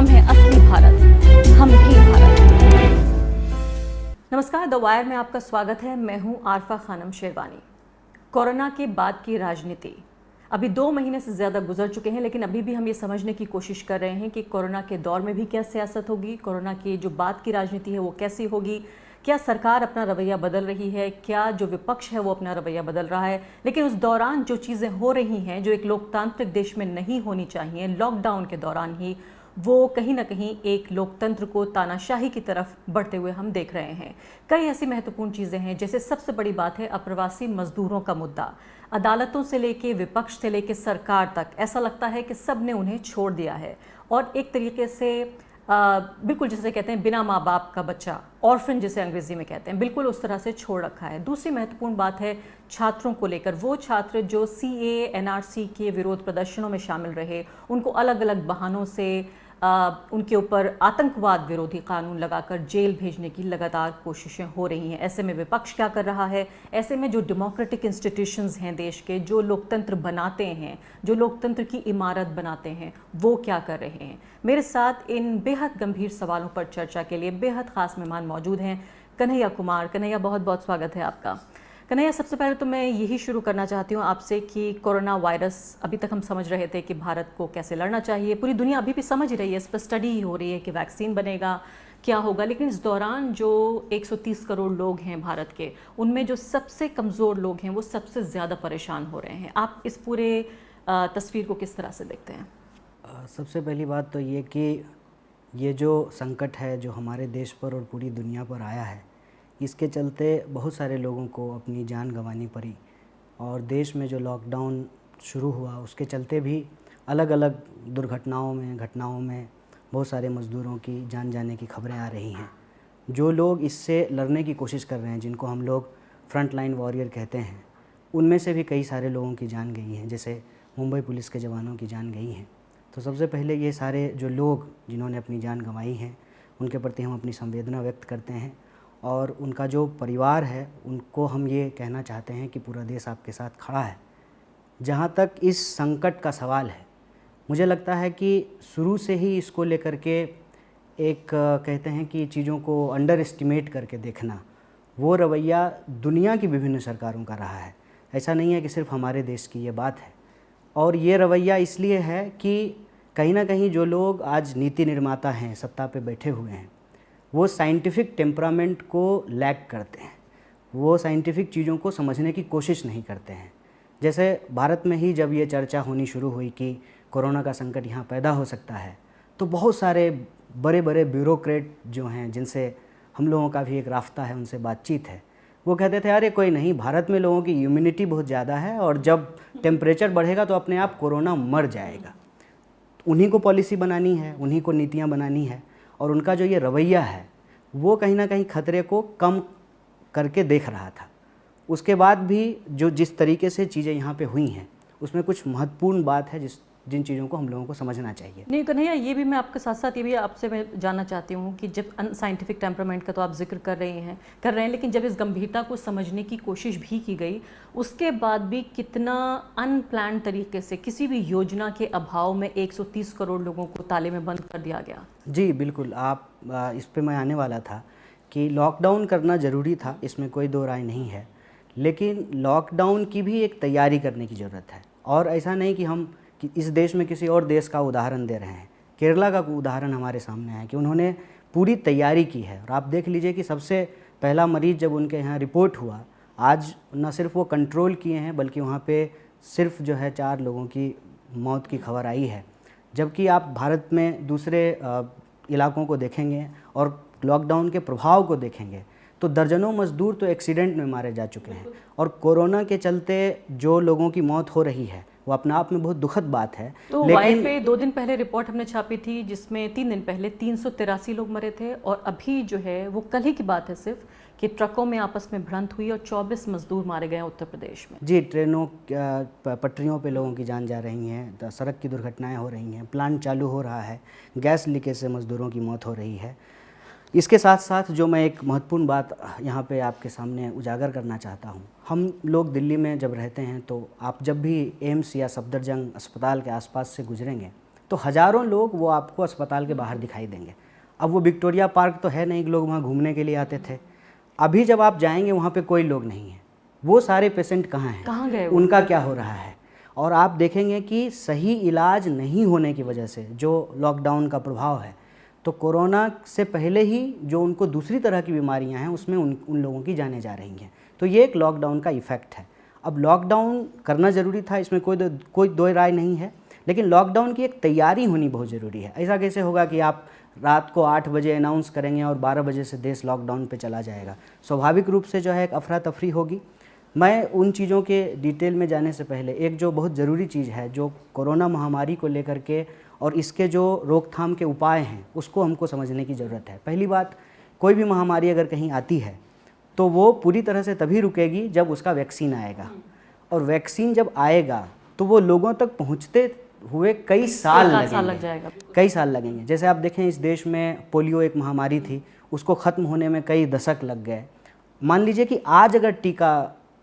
हम हैं असली भारत, हम भी भारत। नमस्कार, द वायर में आपका स्वागत है। मैं हूं आरफा खानम शेरवानी। कोरोना के बाद की राजनीति, अभी 2 महीने से ज़्यादा गुजर चुके हैं, लेकिन अभी भी हम ये समझने की कोशिश कर रहे हैं कि कोरोना के दौर में भी क्या सियासत होगी, कोरोना की जो बाद की राजनीति है वो कैसी होगी, क्या सरकार अपना रवैया बदल रही है, क्या जो विपक्ष है वो अपना रवैया बदल रहा है। लेकिन उस दौरान जो चीज़ें हो रही हैं जो एक लोकतांत्रिक देश में नहीं होनी चाहिए, लॉकडाउन के दौरान ही वो कहीं ना कहीं एक लोकतंत्र को तानाशाही की तरफ बढ़ते हुए हम देख रहे हैं। कई ऐसी महत्वपूर्ण चीज़ें हैं, जैसे सबसे बड़ी बात है अप्रवासी मजदूरों का मुद्दा। अदालतों से लेके विपक्ष से लेके सरकार तक ऐसा लगता है कि सब ने उन्हें छोड़ दिया है और एक तरीके से बिल्कुल जिसे कहते हैं बिना माँ बाप का बच्चा, ऑर्फन जिसे अंग्रेजी में कहते हैं, बिल्कुल उस तरह से छोड़ रखा है। दूसरी महत्वपूर्ण बात है छात्रों को लेकर। वो छात्र जो सीएए एनआरसी के विरोध प्रदर्शनों में शामिल रहे, उनको अलग अलग बहानों से उनके ऊपर आतंकवाद विरोधी कानून लगाकर जेल भेजने की लगातार कोशिशें हो रही हैं। ऐसे में विपक्ष क्या कर रहा है? ऐसे में जो डेमोक्रेटिक इंस्टीट्यूशंस हैं देश के, जो लोकतंत्र बनाते हैं, जो लोकतंत्र की इमारत बनाते हैं, वो क्या कर रहे हैं? मेरे साथ इन बेहद गंभीर सवालों पर चर्चा के लिए बेहद खास मेहमान मौजूद हैं। कन्हैया कुमार। कन्हैया, बहुत बहुत स्वागत है आपका। कन्हैया, सबसे पहले तो मैं यही शुरू करना चाहती हूँ आपसे कि कोरोना वायरस, अभी तक हम समझ रहे थे कि भारत को कैसे लड़ना चाहिए, पूरी दुनिया अभी भी समझ रही है, इस पर स्टडी ही हो रही है कि वैक्सीन बनेगा, क्या होगा। लेकिन इस दौरान जो 130 करोड़ लोग हैं भारत के, उनमें जो सबसे कमज़ोर लोग हैं वो सबसे ज़्यादा परेशान हो रहे हैं। आप इस पूरे तस्वीर को किस तरह से देखते हैं? सबसे पहली बात तो ये कि ये जो संकट है जो हमारे देश पर और पूरी दुनिया पर आया है, इसके चलते बहुत सारे लोगों को अपनी जान गंवानी पड़ी। और देश में जो लॉकडाउन शुरू हुआ उसके चलते भी अलग अलग घटनाओं में बहुत सारे मज़दूरों की जान जाने की खबरें आ रही हैं। जो लोग इससे लड़ने की कोशिश कर रहे हैं, जिनको हम लोग फ्रंट लाइन वॉरियर कहते हैं, उनमें से भी कई सारे लोगों की जान गई हैं, जैसे मुंबई पुलिस के जवानों की जान गई हैं। तो सबसे पहले ये सारे जो लोग जिन्होंने अपनी जान गंवाई है, उनके प्रति हम अपनी संवेदना व्यक्त करते हैं। और उनका जो परिवार है, उनको हम ये कहना चाहते हैं कि पूरा देश आपके साथ खड़ा है। जहाँ तक इस संकट का सवाल है, मुझे लगता है कि शुरू से ही इसको लेकर के एक कहते हैं कि चीज़ों को अंडर एस्टिमेट करके देखना, वो रवैया दुनिया की विभिन्न सरकारों का रहा है। ऐसा नहीं है कि सिर्फ हमारे देश की ये बात है। और ये रवैया इसलिए है कि कहीं ना कहीं जो लोग आज नीति निर्माता हैं, सत्ता पे बैठे हुए हैं, वो साइंटिफिक टेम्परामेंट को लैक करते हैं। वो साइंटिफिक चीज़ों को समझने की कोशिश नहीं करते हैं। जैसे भारत में ही जब ये चर्चा होनी शुरू हुई कि कोरोना का संकट यहाँ पैदा हो सकता है, तो बहुत सारे बड़े बड़े ब्यूरोक्रेट जो हैं, जिनसे हम लोगों का भी एक रास्ता है, उनसे बातचीत है, वो कहते थे अरे कोई नहीं, भारत में लोगों की इम्यूनिटी बहुत ज़्यादा है और जब टेम्परेचर बढ़ेगा तो अपने आप कोरोना मर जाएगा। उन्हीं को पॉलिसी बनानी है, उन्हीं को नीतियाँ बनानी है। और उनका जो ये रवैया है वो कहीं ना कहीं खतरे को कम करके देख रहा था। उसके बाद भी जो जिस तरीके से चीज़ें यहाँ पे हुई हैं, उसमें कुछ महत्वपूर्ण बात है जिन चीज़ों को हम लोगों को समझना चाहिए। नहीं कन्हैया, ये भी मैं आपके साथ साथ ये भी आपसे मैं जानना चाहती हूँ कि जब अनसाइंटिफिक टेम्परामेंट का तो आप जिक्र कर रहे हैं, लेकिन जब इस गंभीरता को समझने की कोशिश भी की गई, उसके बाद भी कितना अनप्लान तरीके से, किसी भी योजना के अभाव में 130 करोड़ लोगों को ताले में बंद कर दिया गया। जी बिल्कुल, आप इस पे मैं आने वाला था कि लॉकडाउन करना ज़रूरी था, इसमें कोई दो राय नहीं है। लेकिन लॉकडाउन की भी एक तैयारी करने की ज़रूरत है। और ऐसा नहीं कि हम कि इस देश में किसी और देश का उदाहरण दे रहे हैं। केरला का उदाहरण हमारे सामने है कि उन्होंने पूरी तैयारी की है। और आप देख लीजिए कि सबसे पहला मरीज़ जब उनके यहाँ रिपोर्ट हुआ, आज न सिर्फ वो कंट्रोल किए हैं, बल्कि वहाँ पे सिर्फ जो है 4 लोगों की मौत की खबर आई है। जबकि आप भारत में दूसरे इलाकों को देखेंगे और लॉकडाउन के प्रभाव को देखेंगे तो दर्जनों मजदूर तो एक्सीडेंट में मारे जा चुके हैं। और कोरोना के चलते जो लोगों की मौत हो रही है वो अपने आप में बहुत दुखद बात है। तो वायर पे 2 दिन पहले रिपोर्ट हमने छापी थी, जिसमें 3 दिन पहले 383 लोग मरे थे। और अभी जो है वो कल ही की बात है सिर्फ, कि ट्रकों में आपस में भिड़ंत हुई और 24 मजदूर मारे गए उत्तर प्रदेश में। जी, ट्रेनों पटरियों पे लोगों की जान जा रही हैं, सड़क की दुर्घटनाएं हो रही हैं, प्लांट चालू हो रहा है, गैस लीकेज से मजदूरों की मौत हो रही है। इसके साथ साथ जो मैं एक महत्वपूर्ण बात यहाँ पे आपके सामने उजागर करना चाहता हूँ, हम लोग दिल्ली में जब रहते हैं तो आप जब भी एम्स या सफदरजंग अस्पताल के आसपास से गुजरेंगे तो हज़ारों लोग वो आपको अस्पताल के बाहर दिखाई देंगे। अब वो विक्टोरिया पार्क तो है नहीं कि लोग वहाँ घूमने के लिए आते थे, अभी जब आप जाएंगे वहाँ पे कोई लोग नहीं है। वो सारे पेशेंट कहाँ हैं, कहाँ गए वो? उनका क्या हो रहा है? और आप देखेंगे कि सही इलाज नहीं होने की वजह से जो लॉकडाउन का प्रभाव है, तो कोरोना से पहले ही जो उनको दूसरी तरह की बीमारियां हैं उसमें उन लोगों की जानें जा रही हैं। तो ये एक लॉकडाउन का इफ़ेक्ट है। अब लॉकडाउन करना ज़रूरी था, इसमें कोई दो राय नहीं है, लेकिन लॉकडाउन की एक तैयारी होनी बहुत ज़रूरी है। ऐसा कैसे होगा कि आप रात को 8 बजे अनाउंस करेंगे और 12 बजे से देश लॉकडाउन पे चला जाएगा? स्वाभाविक रूप से जो है एक अफरा तफरी होगी। मैं उन चीज़ों के डिटेल में जाने से पहले एक जो बहुत ज़रूरी चीज़ है जो कोरोना महामारी को लेकर के और इसके जो रोकथाम के उपाय हैं उसको हमको समझने की ज़रूरत है। पहली बात, कोई भी महामारी अगर कहीं आती है तो वो पूरी तरह से तभी रुकेगी जब उसका वैक्सीन आएगा, और वैक्सीन जब आएगा तो वो लोगों तक पहुंचते हुए कई साल लगेंगे, कई साल लगेंगे। जैसे आप देखें, इस देश में पोलियो एक महामारी थी, उसको ख़त्म होने में कई दशक लग गए। मान लीजिए कि आज अगर टीका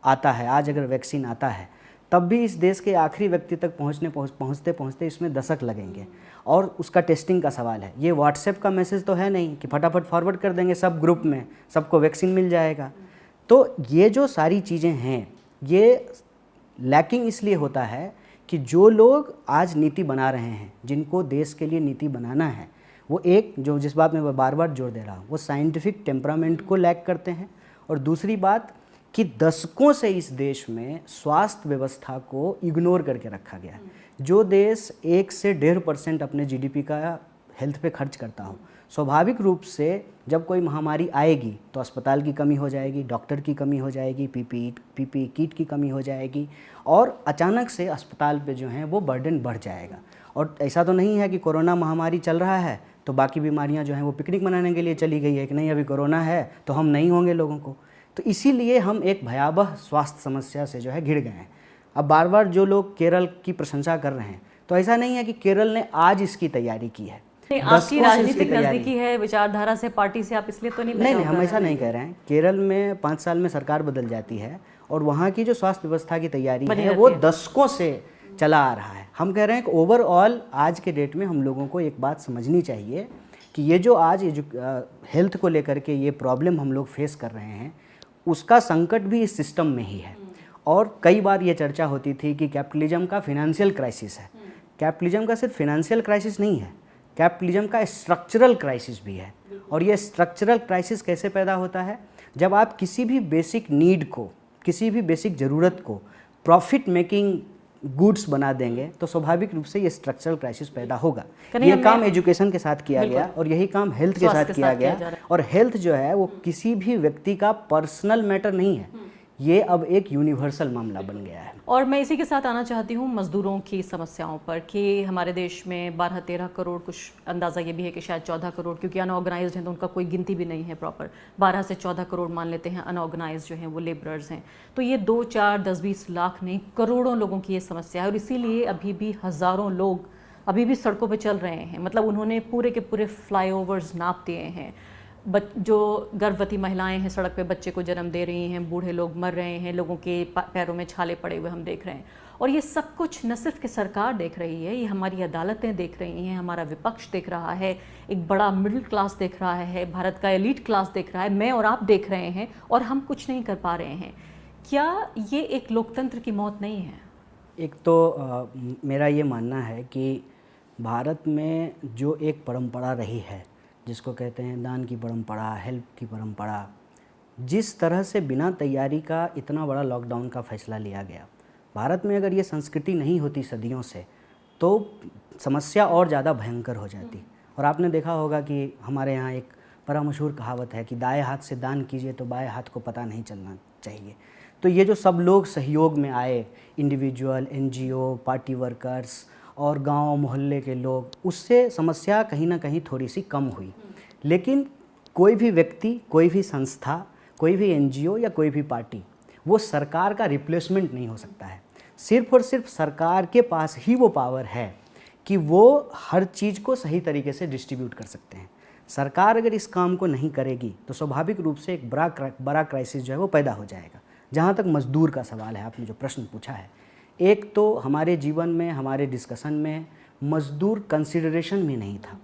आता है, आज अगर वैक्सीन आता है, तब भी इस देश के आखिरी व्यक्ति तक पहुँचते पहुँचते इसमें दशक लगेंगे। और उसका टेस्टिंग का सवाल है। ये व्हाट्सएप का मैसेज तो है नहीं कि फटाफट फॉरवर्ड कर देंगे सब ग्रुप में, सबको वैक्सीन मिल जाएगा। तो ये जो सारी चीज़ें हैं, ये लैकिंग इसलिए होता है कि जो लोग आज नीति बना रहे हैं, जिनको देश के लिए नीति बनाना है, वो एक जो जिस बात में मैं बार बार जोर दे रहा हूँ, वो साइंटिफिक टेम्परामेंट को लैक करते हैं। और दूसरी बात कि दशकों से इस देश में स्वास्थ्य व्यवस्था को इग्नोर करके रखा गया है। जो देश 1 से 1.5% अपने जीडीपी का हेल्थ पे खर्च करता हो, स्वाभाविक रूप से जब कोई महामारी आएगी तो अस्पताल की कमी हो जाएगी, डॉक्टर की कमी हो जाएगी, पीपीई किट की कमी हो जाएगी, और अचानक से अस्पताल पे जो है वो बर्डन बढ़ जाएगा। और ऐसा तो नहीं है कि कोरोना महामारी चल रहा है तो बाकी बीमारियां जो हैं वो पिकनिक मनाने के लिए चली गई है कि नहीं अभी कोरोना है तो हम नहीं होंगे लोगों को। तो इसीलिए हम एक भयावह स्वास्थ्य समस्या से जो है घिर गए हैं। अब बार बार जो लोग केरल की प्रशंसा कर रहे हैं, तो ऐसा नहीं है कि केरल ने आज इसकी तैयारी की है। आपकी राजनीतिक नजदीकी है, विचारधारा से, पार्टी से, आप इसलिए तो नहीं हम ऐसा नहीं कह रहे हैं। केरल में 5 साल में सरकार बदल जाती है और वहाँ की जो स्वास्थ्य व्यवस्था की तैयारी है वो दशकों से चला आ रहा है। हम कह रहे हैं कि ओवरऑल आज के डेट में हम लोगों को एक बात समझनी चाहिए कि ये जो आज हेल्थ को लेकर के ये प्रॉब्लम हम लोग फेस कर रहे हैं, उसका संकट भी इस सिस्टम में ही है। और कई बार ये चर्चा होती थी कि कैपिटलिज्म का फिनेंशियल क्राइसिस है। कैपिटलिज्म का सिर्फ फिनेंशियल क्राइसिस नहीं है, कैपिटलिज्म का स्ट्रक्चरल क्राइसिस भी है। और ये स्ट्रक्चरल क्राइसिस कैसे पैदा होता है? जब आप किसी भी बेसिक नीड को, किसी भी बेसिक ज़रूरत को प्रॉफिट मेकिंग गुड्स बना देंगे तो स्वाभाविक रूप से ये स्ट्रक्चरल क्राइसिस पैदा होगा। ये काम एजुकेशन के साथ किया गया और यही काम हेल्थ के साथ किया गया। और हेल्थ जो है वो किसी भी व्यक्ति का पर्सनल मैटर नहीं है, ये अब एक यूनिवर्सल मामला बन गया है। और मैं इसी के साथ आना चाहती हूँ मज़दूरों की समस्याओं पर कि हमारे देश में 12-13 करोड़, कुछ अंदाज़ा ये भी है कि शायद 14 करोड़, क्योंकि अनऑर्गेनाइज्ड हैं तो उनका कोई गिनती भी नहीं है प्रॉपर, 12 से 14 करोड़ मान लेते हैं अनऑर्गेनाइज्ड जो हैं वो लेबरर्स हैं। तो ये 2, 4, 10, 20 लाख नहीं, करोड़ों लोगों की ये समस्या है। और इसीलिए अभी भी हज़ारों लोग अभी भी सड़कों पर चल रहे हैं। मतलब उन्होंने पूरे के पूरे फ्लाईओवर्स नाप दिए हैं। जो गर्भवती महिलाएं हैं सड़क पे बच्चे को जन्म दे रही हैं, बूढ़े लोग मर रहे हैं, लोगों के पैरों में छाले पड़े हुए हम देख रहे हैं। और ये सब कुछ न सिर्फ कि सरकार देख रही है, ये हमारी अदालतें देख रही हैं, हमारा विपक्ष देख रहा है, एक बड़ा मिडिल क्लास देख रहा है, भारत का एलीट क्लास देख रहा है, मैं और आप देख रहे हैं, और हम कुछ नहीं कर पा रहे हैं। क्या ये एक लोकतंत्र की मौत नहीं है? एक तो मेरा ये मानना है कि भारत में जो एक परंपरा रही है, जिसको कहते हैं दान की परंपरा, हेल्प की परंपरा, जिस तरह से बिना तैयारी का इतना बड़ा लॉकडाउन का फैसला लिया गया, भारत में अगर ये संस्कृति नहीं होती सदियों से तो समस्या और ज़्यादा भयंकर हो जाती। और आपने देखा होगा कि हमारे यहाँ एक बड़ा मशहूर कहावत है कि दाएं हाथ से दान कीजिए तो बाएं हाथ को पता नहीं चलना चाहिए। तो ये जो सब लोग सहयोग में आए, इंडिविजुअल, NGO, पार्टी वर्कर्स और गांव मोहल्ले के लोग, उससे समस्या कहीं ना कहीं थोड़ी सी कम हुई। लेकिन कोई भी व्यक्ति, कोई भी संस्था, कोई भी NGO या कोई भी पार्टी वो सरकार का रिप्लेसमेंट नहीं हो सकता है। सिर्फ और सिर्फ सरकार के पास ही वो पावर है कि वो हर चीज़ को सही तरीके से डिस्ट्रीब्यूट कर सकते हैं। सरकार अगर इस काम को नहीं करेगी तो स्वाभाविक रूप से एक बड़ा क्राइसिस जो है वो पैदा हो जाएगा। जहाँ तक मजदूर का सवाल है, आपने जो प्रश्न पूछा है, एक तो हमारे जीवन में, हमारे डिस्कशन में मज़दूर कंसिडरेशन में नहीं था।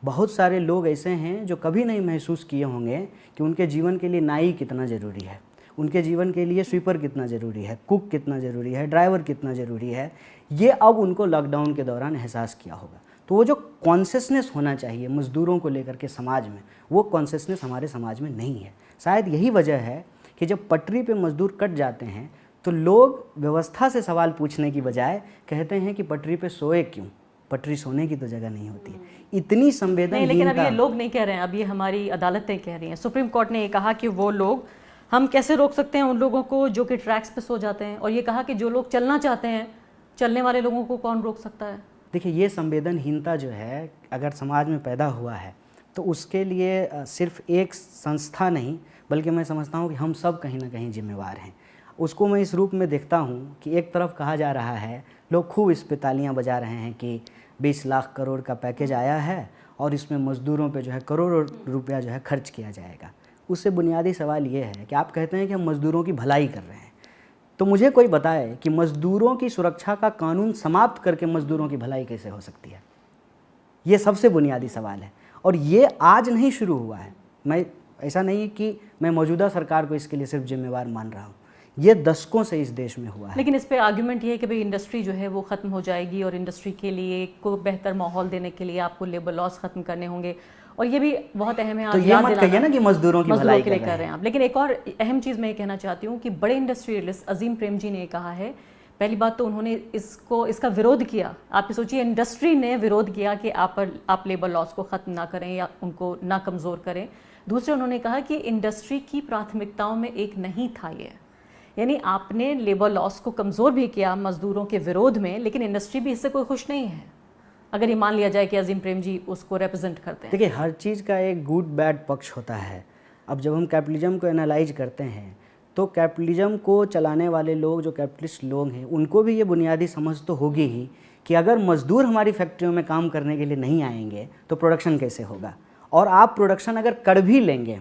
बहुत सारे लोग ऐसे हैं जो कभी नहीं महसूस किए होंगे कि उनके जीवन के लिए नाई कितना ज़रूरी है, उनके जीवन के लिए स्वीपर कितना ज़रूरी है, कुक कितना ज़रूरी है, ड्राइवर कितना ज़रूरी है। ये अब उनको लॉकडाउन के दौरान एहसास किया होगा। तो वो जो कॉन्शियसनेस होना चाहिए मज़दूरों को लेकर के समाज में, वो कॉन्शियसनेस हमारे समाज में नहीं है। शायद यही वजह है कि जब पटरी पे मज़दूर कट जाते हैं तो लोग व्यवस्था से सवाल पूछने की बजाय कहते हैं कि पटरी पे सोए क्यों, पटरी सोने की तो जगह नहीं होती है। इतनी नहीं, संवेदनहीनता। लेकिन अब ये लोग नहीं कह रहे हैं, अब ये हमारी अदालतें कह रही हैं। सुप्रीम कोर्ट ने ये कहा कि वो लोग, हम कैसे रोक सकते हैं उन लोगों को जो कि ट्रैक्स पे सो जाते हैं, और ये कहा कि जो लोग चलना चाहते हैं, चलने वाले लोगों को कौन रोक सकता है। देखिए, ये संवेदनहीनता जो है अगर समाज में पैदा हुआ है तो उसके लिए सिर्फ एक संस्था नहीं, बल्कि मैं समझता हूँ कि हम सब कहीं ना कहीं जिम्मेवार हैं। उसको मैं इस रूप में देखता हूँ कि एक तरफ कहा जा रहा है, लोग खूब इस पे तालियाँ बजा रहे हैं कि 20 लाख करोड़ का पैकेज आया है और इसमें मज़दूरों पे जो है करोड़ों रुपया जो है खर्च किया जाएगा। उससे बुनियादी सवाल ये है कि आप कहते हैं कि हम मज़दूरों की भलाई कर रहे हैं, तो मुझे कोई बताए कि मज़दूरों की सुरक्षा का कानून समाप्त करके मज़दूरों की भलाई कैसे हो सकती है। ये सबसे बुनियादी सवाल है, और ये आज नहीं शुरू हुआ है। मैं ऐसा नहीं कि मैं मौजूदा सरकार को इसके लिए सिर्फ जिम्मेवार मान रहा हूँ, ये दशकों से इस देश में हुआ है। लेकिन इस पे आर्ग्यूमेंट ये है कि भाई इंडस्ट्री जो है वो ख़त्म हो जाएगी, और इंडस्ट्री के लिए को बेहतर माहौल देने के लिए आपको लेबर लॉस ख़त्म करने होंगे, और ये भी बहुत अहम है। तो ये मत कहिए ना कि मज़दूरों की भलाई के लिए कर रहे हैं आप। लेकिन एक और अहम चीज़ मैं ये कहना चाहती हूँ कि बड़े इंडस्ट्रियलिस्ट अजीम प्रेमजी ने कहा है, पहली बात तो उन्होंने इसका विरोध किया। आप सोचिए, इंडस्ट्री ने विरोध किया कि आप लेबर लॉस को ख़त्म ना करें या उनको ना कमज़ोर करें। दूसरे, उन्होंने कहा कि इंडस्ट्री की प्राथमिकताओं में एक नहीं था ये, यानी आपने लेबर लॉस को कमज़ोर भी किया मज़दूरों के विरोध में, लेकिन इंडस्ट्री भी इससे कोई खुश नहीं है, अगर ये मान लिया जाए कि अजीम प्रेम जी उसको रिप्रेजेंट करते हैं। देखिए, हर चीज़ का एक गुड बैड पक्ष होता है। अब जब हम कैपिटलिज्म को एनालाइज करते हैं तो कैपिटलिज्म को चलाने वाले लोग, जो कैपिटलिस्ट लोग हैं, उनको भी ये बुनियादी समझ तो होगी ही कि अगर मज़दूर हमारी फैक्ट्रियों में काम करने के लिए नहीं आएंगे तो प्रोडक्शन कैसे होगा। और आप प्रोडक्शन अगर कर भी लेंगे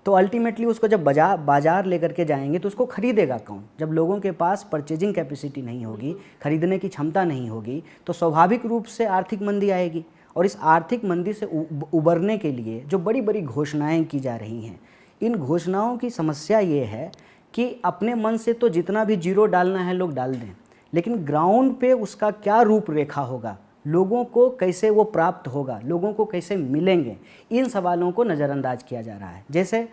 तो अल्टीमेटली उसको जब बाजार लेकर के जाएंगे तो उसको खरीदेगा कौन। जब लोगों के पास परचेजिंग कैपेसिटी नहीं होगी, खरीदने की क्षमता नहीं होगी, तो स्वाभाविक रूप से आर्थिक मंदी आएगी। और इस आर्थिक मंदी से उबरने के लिए जो बड़ी बड़ी घोषणाएं की जा रही हैं, इन घोषणाओं की समस्या ये है कि अपने मन से तो जितना भी जीरो डालना है लोग डाल दें, लेकिन ग्राउंड पे उसका क्या रूपरेखा होगा, लोगों को कैसे वो प्राप्त होगा, लोगों को कैसे मिलेंगे, इन सवालों को नज़रअंदाज किया जा रहा है। जैसे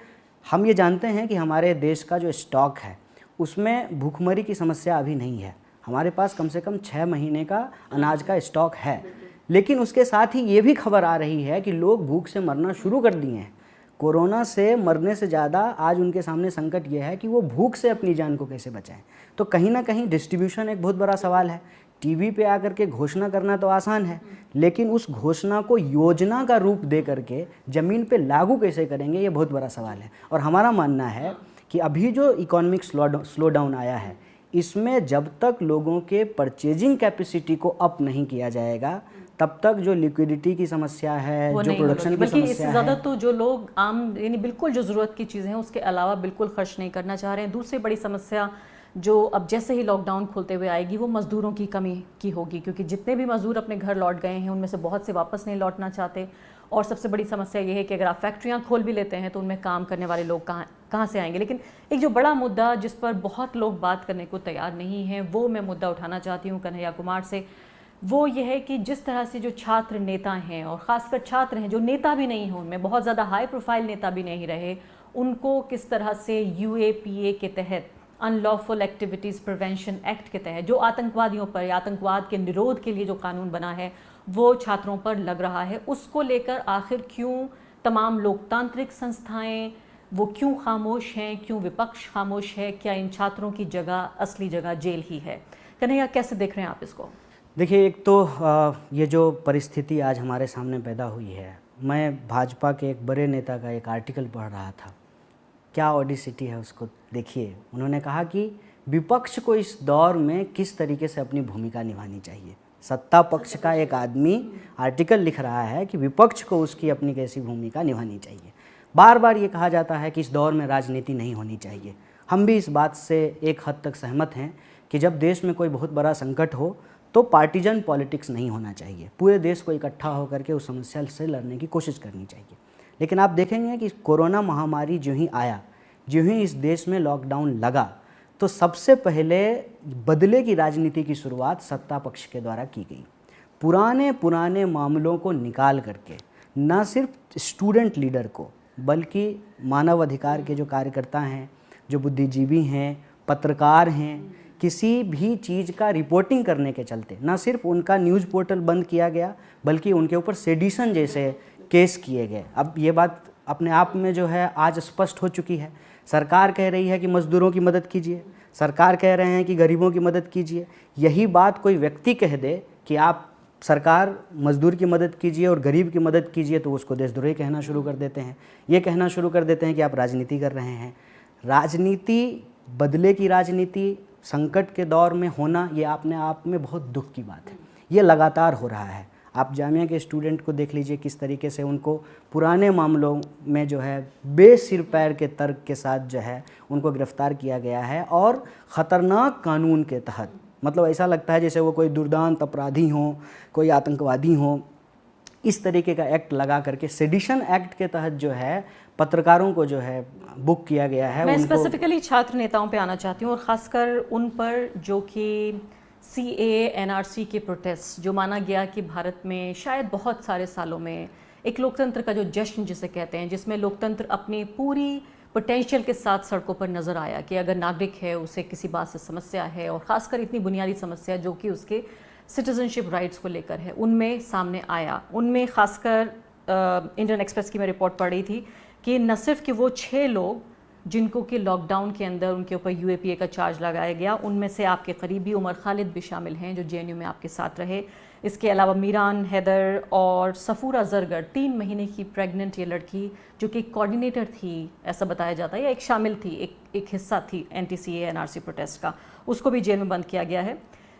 हम ये जानते हैं कि हमारे देश का जो स्टॉक है उसमें भूखमरी की समस्या अभी नहीं है। हमारे पास कम से कम 6 महीने का अनाज का स्टॉक है, लेकिन उसके साथ ही ये भी खबर आ रही है कि लोग भूख से मरना शुरू कर दिए हैं। कोरोना से मरने से ज़्यादा आज उनके सामने संकट ये है कि वो भूख से अपनी जान को कैसे बचाएं। तो कहीं ना कहीं डिस्ट्रीब्यूशन एक बहुत बड़ा सवाल है। टीवी पे आकर के घोषणा करना तो आसान है, लेकिन उस घोषणा को योजना का रूप दे करके ज़मीन पे लागू कैसे करेंगे, ये बहुत बड़ा सवाल है। और हमारा मानना है कि अभी जो इकोनॉमिक स्लो डाउन आया है, इसमें जब तक लोगों के परचेजिंग कैपेसिटी को अप नहीं किया जाएगा, तब तक जो लिक्विडिटी की समस्या है, जो प्रोडक्शन की समस्या है, इससे ज़्यादा तो जो लोग आम यानी बिल्कुल जो ज़रूरत की चीज़ें हैं उसके अलावा बिल्कुल खर्च नहीं करना चाह रहे हैं। दूसरी बड़ी समस्या जो अब जैसे ही लॉकडाउन खोलते हुए आएगी वो मज़दूरों की कमी की होगी, क्योंकि जितने भी मज़दूर अपने घर लौट गए हैं उनमें से बहुत से वापस नहीं लौटना चाहते। और सबसे बड़ी समस्या ये है कि अगर आप फैक्ट्रियाँ खोल भी लेते हैं तो उनमें काम करने वाले लोग कहाँ से आएंगे। लेकिन एक जो बड़ा मुद्दा जिस पर बहुत लोग बात करने को तैयार नहीं हैं, वो मैं मुद्दा उठाना चाहती हूँ कन्हैया कुमार से। वो ये है कि जिस तरह से जो छात्र नेता हैं, और ख़ासकर छात्र हैं जो नेता भी नहीं हैं, उनमें बहुत ज़्यादा हाई प्रोफाइल नेता भी नहीं रहे, उनको किस तरह से UAPA के तहत, अनलॉफुल एक्टिविटीज़ प्रिवेंशन एक्ट के तहत, जो आतंकवादियों पर या आतंकवाद के निरोध के लिए जो कानून बना है वो छात्रों पर लग रहा है, उसको लेकर आखिर क्यों तमाम लोकतांत्रिक संस्थाएं वो क्यों खामोश हैं, क्यों विपक्ष खामोश है? क्या इन छात्रों की जगह, असली जगह जेल ही है? कन्हैया, कैसे देख रहे हैं आप इसको? देखिए, एक तो ये जो परिस्थिति आज हमारे सामने पैदा हुई है, मैं भाजपा के एक बड़े नेता का एक आर्टिकल पढ़ रहा था, क्या ऑडिसिटी है उसको देखिए। उन्होंने कहा कि विपक्ष को इस दौर में किस तरीके से अपनी भूमिका निभानी चाहिए। सत्ता पक्ष का एक आदमी आर्टिकल लिख रहा है कि विपक्ष को उसकी अपनी कैसी भूमिका निभानी चाहिए। बार बार ये कहा जाता है कि इस दौर में राजनीति नहीं होनी चाहिए। हम भी इस बात से एक हद तक सहमत हैं कि जब देश में कोई बहुत बड़ा संकट हो तो पार्टीजन पॉलिटिक्स नहीं होना चाहिए, पूरे देश को इकट्ठा होकर के उस समस्या से लड़ने की कोशिश करनी चाहिए। लेकिन आप देखेंगे कि कोरोना महामारी जो ही आया, जो ही इस देश में लॉकडाउन लगा, तो सबसे पहले बदले की राजनीति की शुरुआत सत्ता पक्ष के द्वारा की गई। पुराने मामलों को निकाल करके न सिर्फ स्टूडेंट लीडर को, बल्कि मानव अधिकार के जो कार्यकर्ता हैं, जो बुद्धिजीवी हैं, पत्रकार हैं, किसी भी चीज़ का रिपोर्टिंग करने के चलते न सिर्फ उनका न्यूज़ पोर्टल बंद किया गया, बल्कि उनके ऊपर सेडिशन जैसे केस किए गए। अब ये बात अपने आप में जो है आज स्पष्ट हो चुकी है। सरकार कह रही है कि मज़दूरों की मदद कीजिए, सरकार कह रहे हैं कि गरीबों की मदद कीजिए। यही बात कोई व्यक्ति कह दे कि आप सरकार मज़दूर की मदद कीजिए और गरीब की मदद कीजिए, तो उसको देशद्रोही कहना शुरू कर देते हैं। ये कहना शुरू कर देते हैं कि आप राजनीति कर रहे हैं। राजनीति, बदले की राजनीति संकट के दौर में होना, ये अपने आप में बहुत दुख की बात है। ये लगातार हो रहा है। आप जामिया के स्टूडेंट को देख लीजिए, किस तरीके से उनको पुराने मामलों में जो है बेसिर पैर के तर्क के साथ जो है उनको गिरफ्तार किया गया है, और ख़तरनाक कानून के तहत, मतलब ऐसा लगता है जैसे वो कोई दुर्दांत अपराधी हों, कोई आतंकवादी हों। इस तरीके का एक्ट लगा करके, सेडिशन एक्ट के तहत जो है पत्रकारों को जो है बुक किया गया है। मैं स्पेसिफिकली छात्र नेताओं पे आना चाहती हूँ, और ख़ासकर उन पर जो कि CAA NRC के प्रोटेस्ट, जो माना गया कि भारत में शायद बहुत सारे सालों में एक लोकतंत्र का जो जश्न जिसे कहते हैं, जिसमें लोकतंत्र अपनी पूरी पोटेंशियल के साथ सड़कों पर नज़र आया कि अगर नागरिक है, उसे किसी बात से समस्या है, और ख़ासकर इतनी बुनियादी समस्या जो कि उसके सिटीजनशिप राइट्स को लेकर है, उनमें सामने आया। उनमें ख़ासकर इंडियन एक्सप्रेस की मैं रिपोर्ट पढ़ रही थी कि न सिर्फ कि वो 6 लोग जिनको कि लॉकडाउन के अंदर उनके ऊपर UAPA का चार्ज लगाया गया, उनमें से आपके करीबी उमर खालिद भी शामिल हैं जो JNU में आपके साथ रहे। इसके अलावा मीरान हैदर और सफूरा जरगर, 3 महीने की प्रेग्नेंट ये लड़की जो कि कोऑर्डिनेटर थी, ऐसा बताया जाता है, या एक शामिल थी, एक हिस्सा थी NTCA NRC प्रोटेस्ट का, उसको भी जेल में बंद किया गया है।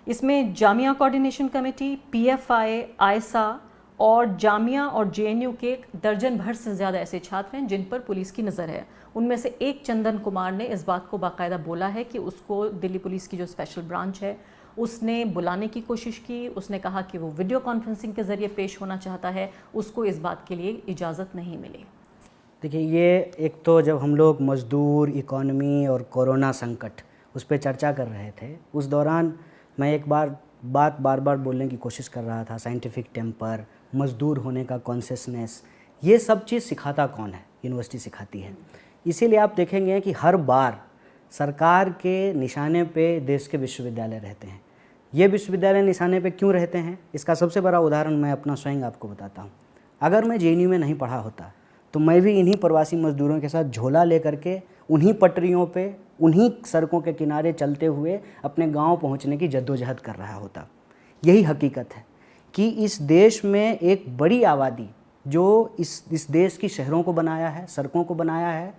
इसमें जामिया कोऑर्डिनेशन कमेटी, PFI, आयसा और जामिया और JNU के दर्जन भर से ज़्यादा ऐसे छात्र हैं जिन पर पुलिस की नज़र है। उनमें से एक चंदन कुमार ने इस बात को बाकायदा बोला है कि उसको दिल्ली पुलिस की जो स्पेशल ब्रांच है उसने बुलाने की कोशिश की। उसने कहा कि वो वीडियो कॉन्फ्रेंसिंग के ज़रिए पेश होना चाहता है, उसको इस बात के लिए इजाज़त नहीं मिली। देखिए, ये एक तो जब हम लोग मज़दूर, इकॉनमी और कोरोना संकट उस पर चर्चा कर रहे थे, उस दौरान मैं एक बार बार बार बोलने की कोशिश कर रहा था। साइंटिफिक टेम्पर, मज़दूर होने का कॉन्शियसनेस, ये सब चीज़ सिखाता कौन है? यूनिवर्सिटी सिखाती है। इसीलिए आप देखेंगे कि हर बार सरकार के निशाने पे देश के विश्वविद्यालय रहते हैं। ये विश्वविद्यालय निशाने पे क्यों रहते हैं? इसका सबसे बड़ा उदाहरण मैं अपना स्वयं आपको बताता हूँ। अगर मैं JNU में नहीं पढ़ा होता तो मैं भी इन्हीं प्रवासी मज़दूरों के साथ झोला लेकर के उन्हीं पटरियों पे, उन्हीं सड़कों के किनारे चलते हुए अपने गांव पहुंचने की जद्दोजहद कर रहा होता। यही हकीकत है कि इस देश में एक बड़ी आबादी जो इस देश की शहरों को बनाया है, सड़कों को बनाया है,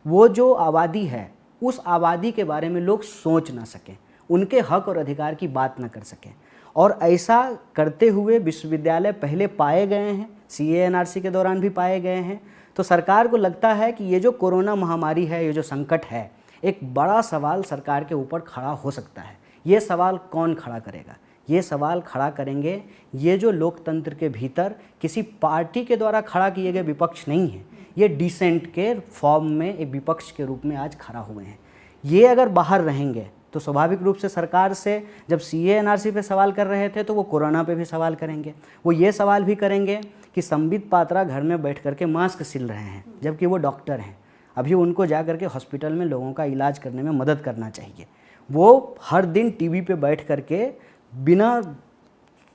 वो जो आबादी है उस आबादी के बारे में लोग सोच ना सकें, उनके हक और अधिकार की बात ना कर सकें। और ऐसा करते हुए विश्वविद्यालय पहले पाए गए हैं, CAA NRC के दौरान भी पाए गए हैं। तो सरकार को लगता है कि ये जो कोरोना महामारी है, ये जो संकट है, एक बड़ा सवाल सरकार के ऊपर खड़ा हो सकता है। ये सवाल कौन खड़ा करेगा? ये सवाल खड़ा करेंगे ये जो लोकतंत्र के भीतर किसी पार्टी के द्वारा खड़ा किए गए विपक्ष नहीं है, ये डिसेंट के फॉर्म में एक विपक्ष के रूप में आज खड़ा हुए हैं। ये अगर बाहर रहेंगे तो स्वाभाविक रूप से सरकार से जब CAA NRC पे सवाल कर रहे थे तो वो कोरोना पे भी सवाल करेंगे। वो ये सवाल भी करेंगे कि संबित पात्रा घर में बैठ करके मास्क सिल रहे हैं, जबकि वो डॉक्टर हैं। अभी उनको जा करके हॉस्पिटल में लोगों का इलाज करने में मदद करना चाहिए। वो हर दिन TV पे बैठ करके बिना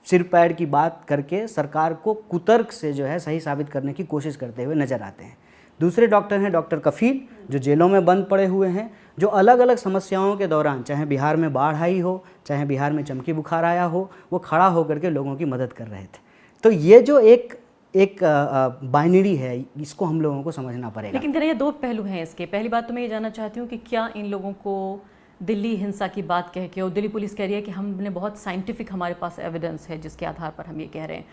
सिर पैर की बात करके सरकार को कुतर्क से जो है सही साबित करने की कोशिश करते हुए नज़र आते हैं। दूसरे डॉक्टर हैं डॉक्टर कफील, जो जेलों में बंद पड़े हुए हैं, जो अलग अलग समस्याओं के दौरान, चाहे बिहार में बाढ़ आई हो, चाहे बिहार में चमकी बुखार आया हो, वो खड़ा होकर के लोगों की मदद कर रहे थे। तो ये जो एक बाइनरी है, इसको हम लोगों को समझना पड़ेगा। लेकिन ये 2 पहलू हैं इसके। पहली बात तो मैं ये जानना चाहती हूँ कि क्या इन लोगों को दिल्ली हिंसा की बात कह के, और दिल्ली पुलिस कह रही है कि हमने बहुत साइंटिफिक, हमारे पास एविडेंस है जिसके आधार पर हम ये कह रहे हैं,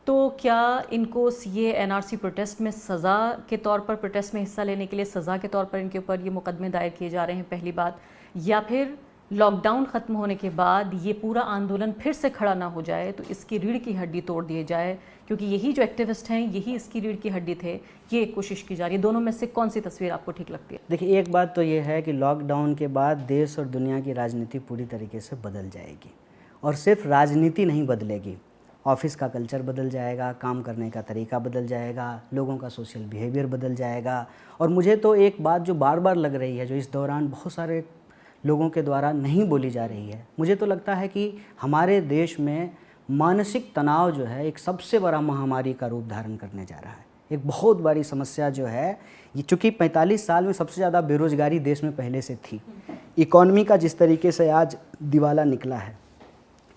तो क्या इनको CAA NRC प्रोटेस्ट में सज़ा के तौर पर, प्रोटेस्ट में हिस्सा लेने के लिए सज़ा के तौर पर इनके ऊपर ये मुकदमे दायर किए जा रहे हैं? पहली बात। या फिर लॉकडाउन खत्म होने के बाद ये पूरा आंदोलन फिर से खड़ा ना हो जाए, तो इसकी रीढ़ की हड्डी तोड़ दी जाए, क्योंकि यही जो एक्टिविस्ट हैं यही इसकी रीढ़ की हड्डी थे, ये कोशिश की जा रही है। दोनों में से कौन सी तस्वीर आपको ठीक लगती है? देखिए, एक बात तो ये है कि लॉकडाउन के बाद देश और दुनिया की राजनीति पूरी तरीके से बदल जाएगी, और सिर्फ राजनीति नहीं बदलेगी, ऑफिस का कल्चर बदल जाएगा, काम करने का तरीका बदल जाएगा, लोगों का सोशल बिहेवियर बदल जाएगा। और मुझे तो एक बात जो बार बार लग रही है, जो इस दौरान बहुत सारे लोगों के द्वारा नहीं बोली जा रही है, मुझे तो लगता है कि हमारे देश में मानसिक तनाव जो है एक सबसे बड़ा महामारी का रूप धारण करने जा रहा है। एक बहुत बड़ी समस्या जो है ये, चूँकि 45 साल में सबसे ज़्यादा बेरोज़गारी देश में पहले से थी, इकॉनमी का जिस तरीके से आज दिवाला निकला है,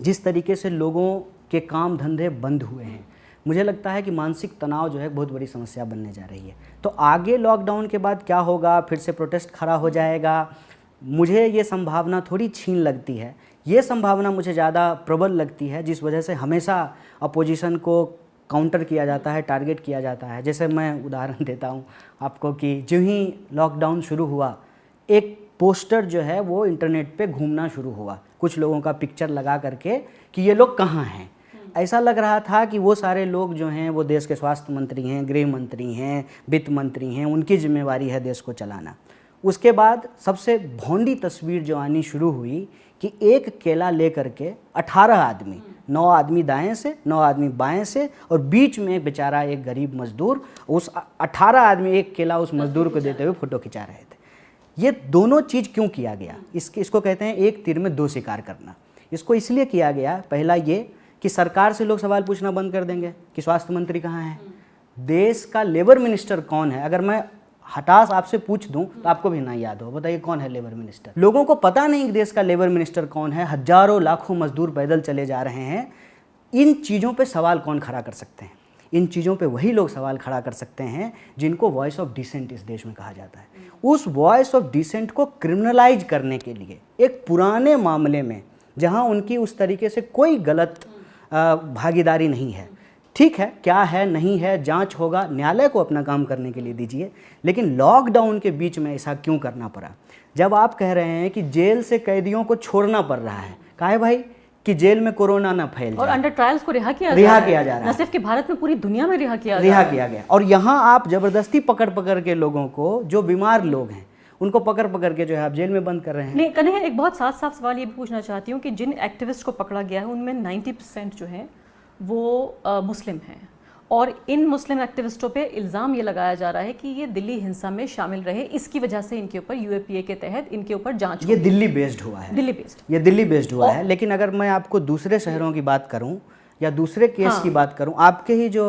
जिस तरीके से लोगों के काम धंधे बंद हुए हैं, मुझे लगता है कि मानसिक तनाव जो है बहुत बड़ी समस्या बनने जा रही है। तो आगे लॉकडाउन के बाद क्या होगा, फिर से प्रोटेस्ट खड़ा हो जाएगा, मुझे ये संभावना थोड़ी छीन लगती है। ये संभावना मुझे ज़्यादा प्रबल लगती है, जिस वजह से हमेशा अपोजिशन को काउंटर किया जाता है, टारगेट किया जाता है। जैसे मैं उदाहरण देता हूँ आपको कि जो ही लॉकडाउन शुरू हुआ, एक पोस्टर जो है वो इंटरनेट पे घूमना शुरू हुआ, कुछ लोगों का पिक्चर लगा करके कि ये लोग कहाँ हैं। ऐसा लग रहा था कि वो सारे लोग जो हैं वो देश के स्वास्थ्य मंत्री हैं, गृह मंत्री हैं, वित्त मंत्री हैं, उनकी जिम्मेवारी है देश को चलाना। उसके बाद सबसे भोंडी तस्वीर जो आनी शुरू हुई कि एक केला लेकर के 18 आदमी, 9 आदमी दाएं से, 9 आदमी बाएं से, और बीच में बेचारा एक गरीब मजदूर, उस 18 आदमी एक केला उस मजदूर को देते हुए फ़ोटो खिंचा रहे थे। ये दोनों चीज़ क्यों किया गया? इसको कहते हैं एक तीर में दो शिकार करना। इसको इसलिए किया गया, पहला ये कि सरकार से लोग सवाल पूछना बंद कर देंगे कि स्वास्थ्य मंत्री कहाँ है, देश का लेबर मिनिस्टर कौन है। अगर मैं हठास आपसे पूछ दूं तो आपको भी ना याद हो, बताइए कौन है लेबर मिनिस्टर। लोगों को पता नहीं कि देश का लेबर मिनिस्टर कौन है। हजारों लाखों मजदूर पैदल चले जा रहे हैं। इन चीज़ों पे सवाल कौन खड़ा कर सकते हैं? इन चीज़ों पे वही लोग सवाल खड़ा कर सकते हैं जिनको वॉइस ऑफ डिसेंट इस देश में कहा जाता है। उस वॉइस ऑफ डिसेंट को क्रिमिनलाइज करने के लिए एक पुराने मामले में, जहां उनकी उस तरीके से कोई गलत भागीदारी नहीं है, ठीक है, क्या है नहीं है जांच होगा, न्यायालय को अपना काम करने के लिए दीजिए, लेकिन लॉकडाउन के बीच में ऐसा क्यों करना पड़ा? जब आप कह रहे हैं कि जेल से कैदियों को छोड़ना पड़ रहा है, काहे भाई कि जेल में कोरोना ना फैल जाए, और अंडर ट्रायल्स को रिहा किया जा रहा है। न सिर्फ कि भारत में, पूरी दुनिया में रिहा किया गया। और यहाँ आप जबरदस्ती पकड़ पकड़ के लोगों को, जो बीमार लोग हैं उनको पकड़ पकड़ के जो है आप जेल में बंद कर रहे हैं। नहीं, कन्हैया, एक बहुत साफ सवाल ये भी पूछना चाहती हूँ कि जिन एक्टिविस्ट को पकड़ा गया है उनमें 90% जो है वो मुस्लिम हैं, और इन मुस्लिम एक्टिविस्टों पे इल्ज़ाम ये लगाया जा रहा है कि ये दिल्ली हिंसा में शामिल रहे, इसकी वजह से इनके ऊपर यूएपीए के तहत इनके ऊपर जांच ये दिल्ली बेस्ड हुआ है। ये दिल्ली बेस्ड हुआ है। लेकिन अगर मैं आपको दूसरे शहरों की बात करूं या दूसरे केस की बात करूं, आपके ही जो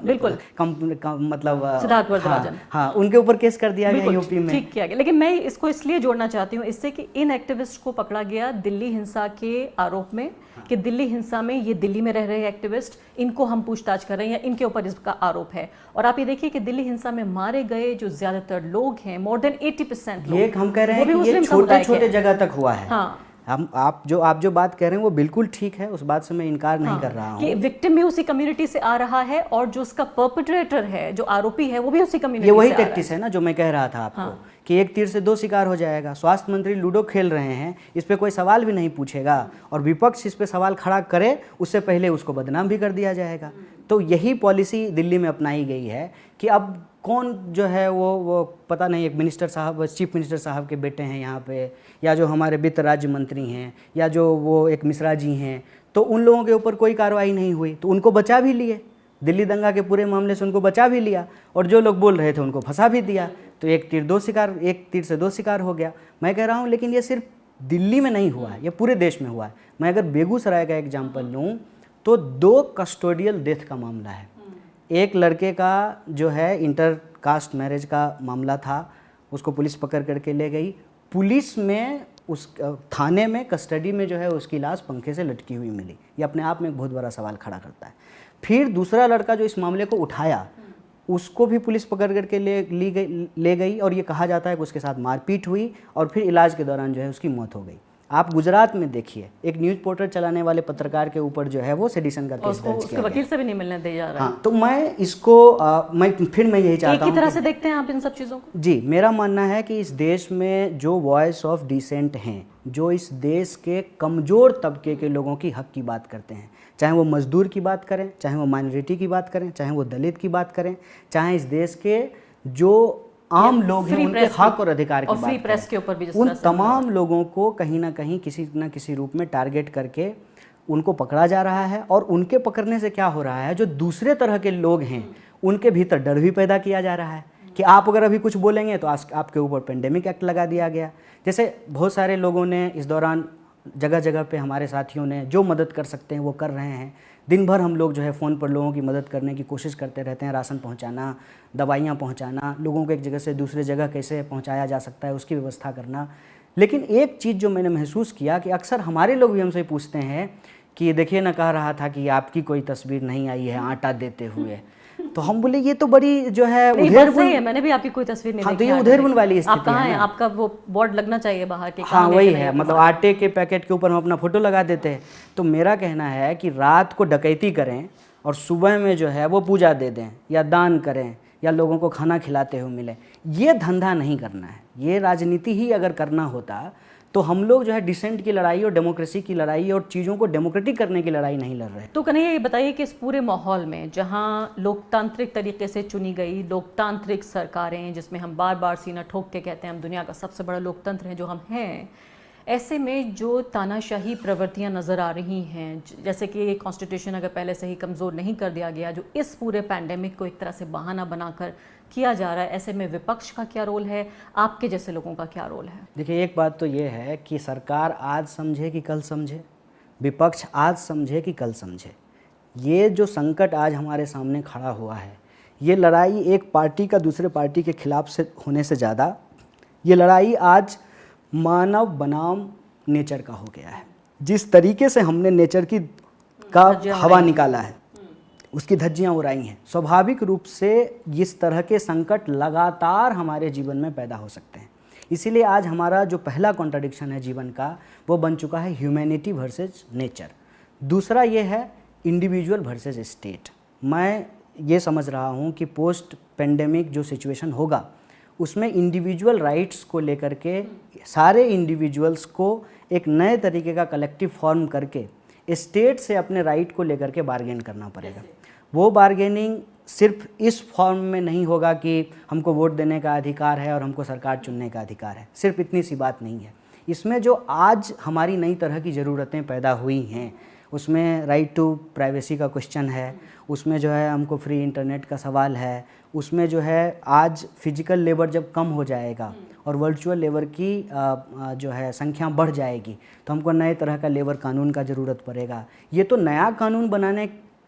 बिल्कुल मतलब सिद्धार्थ वरदराजन, हाँ, उनके ऊपर केस कर दिया गया यूपी में, ठीक किया गया। लेकिन मैं इसको इसलिए जोड़ना चाहती हूँ इससे कि इन एक्टिविस्ट को पकड़ा गया दिल्ली हिंसा के आरोप में, कि दिल्ली हिंसा में ये दिल्ली में रह रहे एक्टिविस्ट, इनको हम पूछताछ कर रहे हैं या इनके ऊपर इसका आरोप है। और आप ये देखिए कि दिल्ली हिंसा में मारे गए जो ज्यादातर लोग हैं, मोर देन 80% लोग, ये हम कह रहे हैं कि ये छोटे छोटे जगह तक हुआ है। हाँ, आप जो बात कह रहे हैं वो बिल्कुल ठीक है, उस बात से मैं इनकार नहीं कर रहा हूँ कि विक्टिम भी उसी कम्युनिटी से आ रहा है, और जो उसका परपेट्रेटर है, जो आरोपी है, वो भी उसी कम्युनिटी से आ रहा है। ये वही टैक्टिस है ना जो मैं कह रहा था आपको, कि एक तीर से दो शिकार हो जाएगा। स्वास्थ्य मंत्री लूडो खेल रहे हैं, इस पे कोई सवाल भी नहीं पूछेगा, और विपक्ष इस पे सवाल खड़ा करे उससे पहले उसको बदनाम भी कर दिया जाएगा। तो यही पॉलिसी दिल्ली में अपनाई गई है कि अब कौन जो है वो पता नहीं, एक मिनिस्टर साहब, चीफ मिनिस्टर साहब के बेटे हैं यहाँ पे, या जो हमारे वित्त राज्य मंत्री हैं, या जो वो एक मिश्रा जी हैं, तो उन लोगों के ऊपर कोई कार्रवाई नहीं हुई, तो उनको बचा भी लिए। दिल्ली दंगा के पूरे मामले से उनको बचा भी लिया, और जो लोग बोल रहे थे उनको फंसा भी दिया। तो एक तीर से दो शिकार हो गया। मैं कह रहा हूँ, लेकिन ये सिर्फ दिल्ली में नहीं हुआ है, ये पूरे देश में हुआ है। मैं अगर बेगूसराय का एग्जाम्पल लूँ तो 2 कस्टोडियल डेथ का मामला है। एक लड़के का जो है इंटर कास्ट मैरिज का मामला था, उसको पुलिस पकड़ करके ले गई। पुलिस में उस थाने में कस्टडी में जो है उसकी लाश पंखे से लटकी हुई मिली। ये अपने आप में एक बहुत बड़ा सवाल खड़ा करता है। फिर दूसरा लड़का जो इस मामले को उठाया, उसको भी पुलिस पकड़ करके ले गई, और ये कहा जाता है कि उसके साथ मारपीट हुई और फिर इलाज के दौरान जो है उसकी मौत हो गई। आप गुजरात में देखिए, एक न्यूज़ पोर्टल चलाने वाले पत्रकार के ऊपर जो है वो सेडिशन का केस उसको दर्ज उसके किया गया। वकील से भी नहीं मिलने दिया जा रहा है। हाँ, तो मैं इसको मैं यही एक चाहता ही हूँ तरह कि से देखते हैं आप इन सब चीज़ों को? जी, मेरा मानना है कि इस देश में जो वॉइस ऑफ डिसेंट हैं, जो इस देश के कमज़ोर तबके के लोगों की हक की बात करते हैं, चाहे वो मजदूर की बात करें, चाहे वो माइनॉरिटी की बात करें, चाहे वो दलित की बात करें, चाहे इस देश के जो आम लोग हैं फ्री उनके प्रेस हक और अधिकार की और बात फ्री करें, प्रेस के ऊपर भी जिस उन तरह से हमला तमाम लोगों को कहीं ना कहीं किसी न किसी रूप में टारगेट करके उनको पकड़ा जा रहा है। और उनके पकड़ने से क्या हो रहा है, जो दूसरे तरह के लोग हैं उनके भीतर डर भी पैदा किया जा रहा है कि आप अगर अभी कुछ बोलेंगे तो आपके ऊपर पेंडेमिक एक्ट लगा दिया गया। जैसे बहुत सारे लोगों ने इस दौरान जगह जगह पे, हमारे साथियों ने जो मदद कर सकते हैं वो कर रहे हैं। दिन भर हम लोग जो है फ़ोन पर लोगों की मदद करने की कोशिश करते रहते हैं, राशन पहुंचाना, दवाइयाँ पहुंचाना, लोगों को एक जगह से दूसरे जगह कैसे पहुंचाया जा सकता है उसकी व्यवस्था करना। लेकिन एक चीज़ जो मैंने महसूस किया कि अक्सर हमारे लोग भी हमसे पूछते हैं कि देखिए ना, कह रहा था कि आपकी कोई तस्वीर नहीं आई है आटा देते हुए। तो हम बोले ये तो बड़ी जो है सही है, मैंने भी आपकी कोई तस्वीर नहीं हाँ, देखी। तो ये उधेड़बुन वाली आप स्थिति कहाँ है हैं? ना। आपका वो बोर्ड लगना चाहिए बाहर के। हाँ वही है, मतलब आटे के पैकेट के ऊपर हम अपना फोटो लगा देते हैं। तो मेरा कहना है कि रात को डकैती करें और सुबह में जो है वो पूजा दे दें या दान करें या लोगों को खाना खिलाते हुए मिले, ये धंधा नहीं करना है। ये राजनीति ही अगर करना होता तो हम लोग जो है डिसेंट की लड़ाई और डेमोक्रेसी की लड़ाई और चीज़ों को डेमोक्रेटिक करने की लड़ाई नहीं लड़ रहे। तो कन्हैया ये बताइए कि इस पूरे माहौल में जहां लोकतांत्रिक तरीके से चुनी गई लोकतांत्रिक सरकारें, जिसमें हम बार बार सीना ठोक के कहते हैं हम दुनिया का सबसे बड़ा लोकतंत्र है जो हम हैं, ऐसे में जो तानाशाही प्रवृत्तियां नज़र आ रही हैं, जैसे कि कॉन्स्टिट्यूशन अगर पहले से ही कमज़ोर नहीं कर दिया गया, जो इस पूरे पैंडेमिक को एक तरह से बहाना बनाकर किया जा रहा है, ऐसे में विपक्ष का क्या रोल है, आपके जैसे लोगों का क्या रोल है? देखिए, एक बात तो ये है कि सरकार आज समझे कि कल समझे, विपक्ष आज समझे कि कल समझे। ये जो संकट आज हमारे सामने खड़ा हुआ है, ये लड़ाई एक पार्टी का दूसरे पार्टी के खिलाफ से होने से ज़्यादा ये लड़ाई आज मानव बनाम नेचर का हो गया है। जिस तरीके से हमने नेचर का हवा निकाला है, उसकी धज्जियाँ उड़ाई हैं, स्वाभाविक रूप से इस तरह के संकट लगातार हमारे जीवन में पैदा हो सकते हैं। इसीलिए आज हमारा जो पहला कॉन्ट्रडिक्शन है जीवन का, वो बन चुका है ह्यूमैनिटी वर्सेस नेचर। दूसरा ये है इंडिविजुअल वर्सेस स्टेट। मैं ये समझ रहा हूँ कि पोस्ट पेंडेमिक जो सिचुएशन होगा उसमें इंडिविजुअल राइट्स को लेकर के सारे इंडिविजुअल्स को एक नए तरीके का कलेक्टिव फॉर्म करके स्टेट से अपने राइट को लेकर के बार्गेन करना पड़ेगा। वो बार्गेनिंग सिर्फ इस फॉर्म में नहीं होगा कि हमको वोट देने का अधिकार है और हमको सरकार चुनने का अधिकार है, सिर्फ इतनी सी बात नहीं है। इसमें जो आज हमारी नई तरह की ज़रूरतें पैदा हुई हैं, उसमें राइट टू प्राइवेसी का क्वेश्चन है, उसमें जो है हमको फ्री इंटरनेट का सवाल है, उसमें जो है आज फिजिकल लेबर जब कम हो जाएगा और वर्चुअल लेबर की जो है संख्या बढ़ जाएगी तो हमको नए तरह का लेबर कानून का ज़रूरत पड़ेगा। ये तो नया कानून बनाने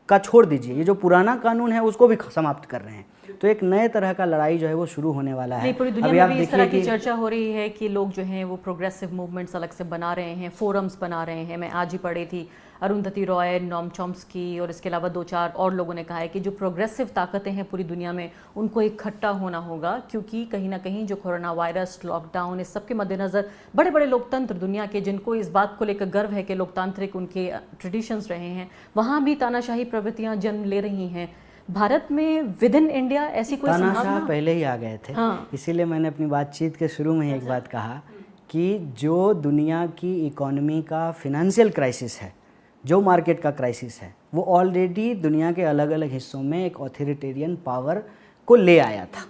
का छोड़ दीजिए, ये जो पुराना कानून है उसको भी समाप्त कर रहे हैं। तो एक नए तरह का लड़ाई जो है वो शुरू होने वाला है। पूरी दुनिया में भी इस तरह की चर्चा हो रही है कि लोग जो हैं वो प्रोग्रेसिव मूवमेंट्स अलग से बना रहे हैं, फोरम्स बना रहे हैं। मैं आज ही पढ़ी थी अरुंधति रॉय, नोम चॉम्स्की और इसके अलावा 2-4 और लोगों ने कहा है कि जो प्रोग्रेसिव ताकतें हैं पूरी दुनिया में उनको इकट्ठा होना होगा, क्योंकि कहीं ना कहीं जो कोरोना वायरस, लॉकडाउन, इस सब के मद्देनज़र बड़े बड़े लोकतंत्र दुनिया के, जिनको इस बात को लेकर गर्व है कि लोकतांत्रिक उनके ट्रेडिशंस रहे हैं, वहाँ भी तानाशाही प्रवृत्तियाँ जन्म ले रही हैं। भारत में विद इन इंडिया ऐसी कोई तानाशाह पहले ही आ गए थे। हाँ। इसीलिए मैंने अपनी बातचीत के शुरू में ही एक बात कहा कि जो दुनिया की इकोनॉमी का फिनेंशियल क्राइसिस है, जो मार्केट का क्राइसिस है, वो ऑलरेडी दुनिया के अलग अलग हिस्सों में एक ऑथोरिटेरियन पावर को ले आया था।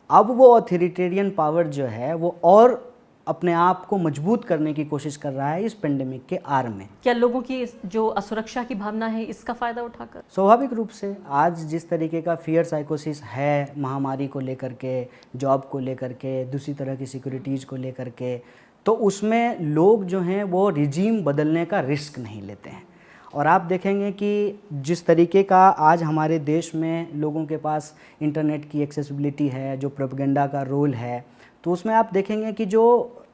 अब वो ऑथोरिटेरियन पावर जो है वो और अपने आप को मजबूत करने की कोशिश कर रहा है इस पेंडेमिक के आड़ में। क्या लोगों की जो असुरक्षा की भावना है इसका फ़ायदा उठाकर? स्वाभाविक रूप से आज जिस तरीके का फियर साइकोसिस है महामारी को लेकर के, जॉब को लेकर के, दूसरी तरह की सिक्योरिटीज़ को लेकर के, तो उसमें लोग जो हैं वो रिजीम बदलने का रिस्क नहीं लेते हैं। और आप देखेंगे कि जिस तरीके का आज हमारे देश में लोगों के पास इंटरनेट की एक्सेसिबिलिटी है, जो प्रोपेगेंडा का रोल है, तो उसमें आप देखेंगे कि जो